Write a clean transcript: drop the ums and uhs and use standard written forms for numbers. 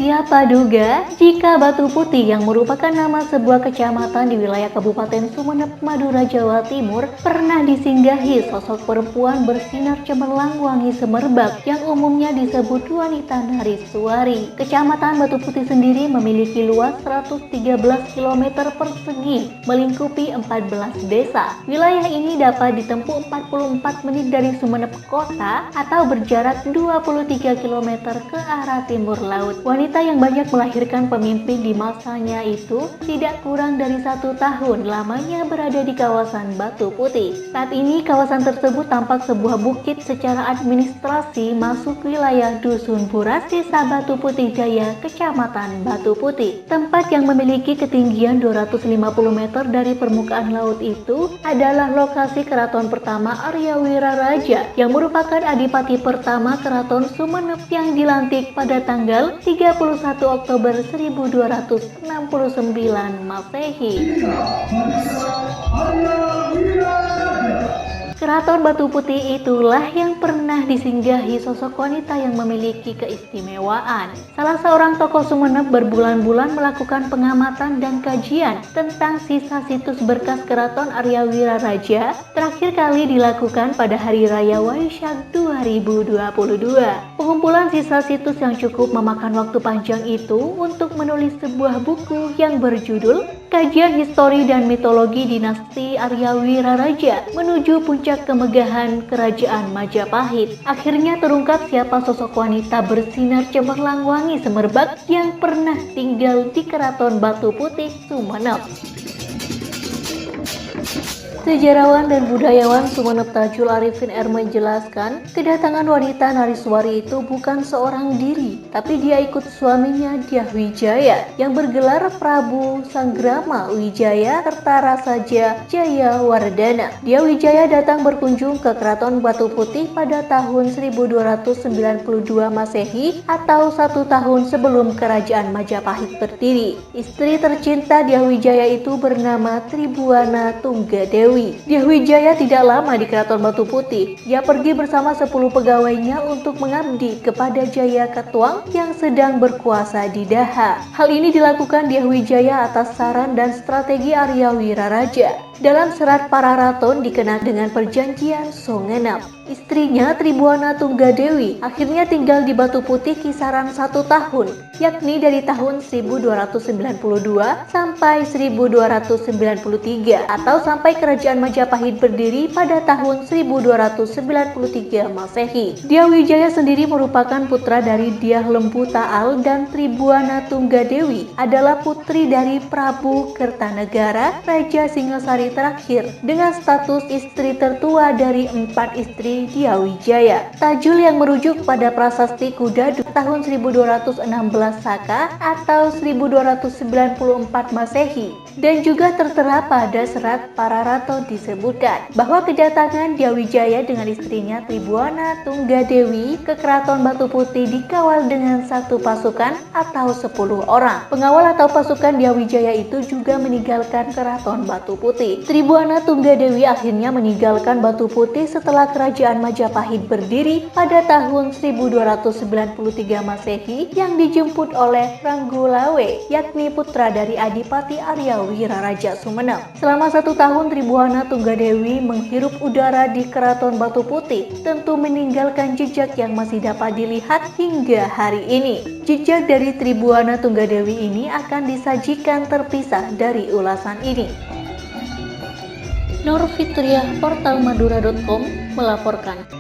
Siapa duga jika Batu Putih yang merupakan nama sebuah kecamatan di wilayah Kabupaten Sumeneb, Madura, Jawa Timur pernah disinggahi sosok perempuan bersinar cemerlang wangi semerbak yang umumnya disebut wanita Nariswari. Kecamatan Batu Putih sendiri memiliki luas 113 km persegi, melingkupi 14 desa. Wilayah ini dapat ditempuh 44 menit dari Sumeneb kota atau berjarak 23 km ke arah timur laut. Wanita yang banyak melahirkan pemimpin di masanya itu tidak kurang dari 1 tahun lamanya berada di kawasan Batu Putih. Saat ini kawasan tersebut tampak sebuah bukit secara administrasi masuk wilayah Dusun Buras, Desa Batu Putih Jaya, Kecamatan Batu Putih. Tempat yang memiliki ketinggian 250 meter dari permukaan laut itu adalah lokasi keraton pertama Arya Wiraraja yang merupakan adipati pertama Keraton Sumeneb yang dilantik pada tanggal 31 Oktober 1269 Masehi. Keraton Batu Putih itulah yang pernah disinggahi sosok wanita yang memiliki keistimewaan. Salah seorang tokoh Sumeneb berbulan-bulan melakukan pengamatan dan kajian tentang sisa situs berkas Keraton Arya Wiraraja, terakhir kali dilakukan pada Hari Raya Waisak 2022. Pengumpulan sisa situs yang cukup memakan waktu panjang itu untuk menulis sebuah buku yang berjudul Kajian Histori dan Mitologi Dinasti Arya Wiraraja menuju Puncak Kemegahan Kerajaan Majapahit. Akhirnya terungkap siapa sosok wanita bersinar cemerlang wangi semerbak yang pernah tinggal di Keraton Batu Putih, Sumeneb. Sejarawan dan budayawan Sumeneb Tajul Arifin R menjelaskan, kedatangan wanita Nariswari itu bukan seorang diri, tapi dia ikut suaminya Dyah Wijaya yang bergelar Prabu Sanggrama Wijaya serta Rasaja Jayawardana. Dyah Wijaya datang berkunjung ke Keraton Batu Putih pada tahun 1292 Masehi atau 1 tahun sebelum Kerajaan Majapahit berdiri. Istri tercinta Dyah Wijaya itu bernama Tribuana Tunggadewi. Dyah Wijaya tidak lama di Keraton Batu Putih. Dia pergi bersama 10 pegawainya untuk mengabdi kepada Jaya Katuang yang sedang berkuasa di Daha. Hal ini dilakukan Dyah Wijaya atas saran dan strategi Arya Wiraraja. Dalam serat Pararaton dikenal dengan Perjanjian Songenap. Istrinya Tribuana Tunggadewi akhirnya tinggal di Batu Putih kisaran 1 tahun, yakni dari tahun 1292 sampai 1293 atau sampai Kerajaan Majapahit berdiri pada tahun 1293 Masehi. Dyah Wijaya sendiri merupakan putra dari Dyah Lembu Taal dan Tribuana Tunggadewi adalah putri dari Prabu Kertanegara, Raja Singasari terakhir dengan status istri tertua dari 4 istri Dyah Wijaya. Tajul yang merujuk pada prasasti Kuda tahun 1216 Saka atau 1294 Masehi dan juga tertera pada serat Pararaton disebutkan bahwa kedatangan Dyah Wijaya dengan istrinya Tribuana Tunggadewi ke Keraton Batu Putih dikawal dengan 1 pasukan atau 10 orang. Pengawal atau pasukan Dyah Wijaya itu juga meninggalkan Keraton Batu Putih. Tribuana Tunggadewi akhirnya meninggalkan Batu Putih setelah Kerajaan Majapahit berdiri pada tahun 1293 Masehi yang dijemput oleh Ranggulawe, yakni putra dari Adipati Arya Wiraraja Sumeneb. Selama 1 tahun Tribuana Tunggadewi menghirup udara di Keraton Batu Putih, tentu meninggalkan jejak yang masih dapat dilihat hingga hari ini. Jejak dari Tribuana Tunggadewi ini akan disajikan terpisah dari ulasan ini. Nur Fitriah, portal madura.com melaporkan.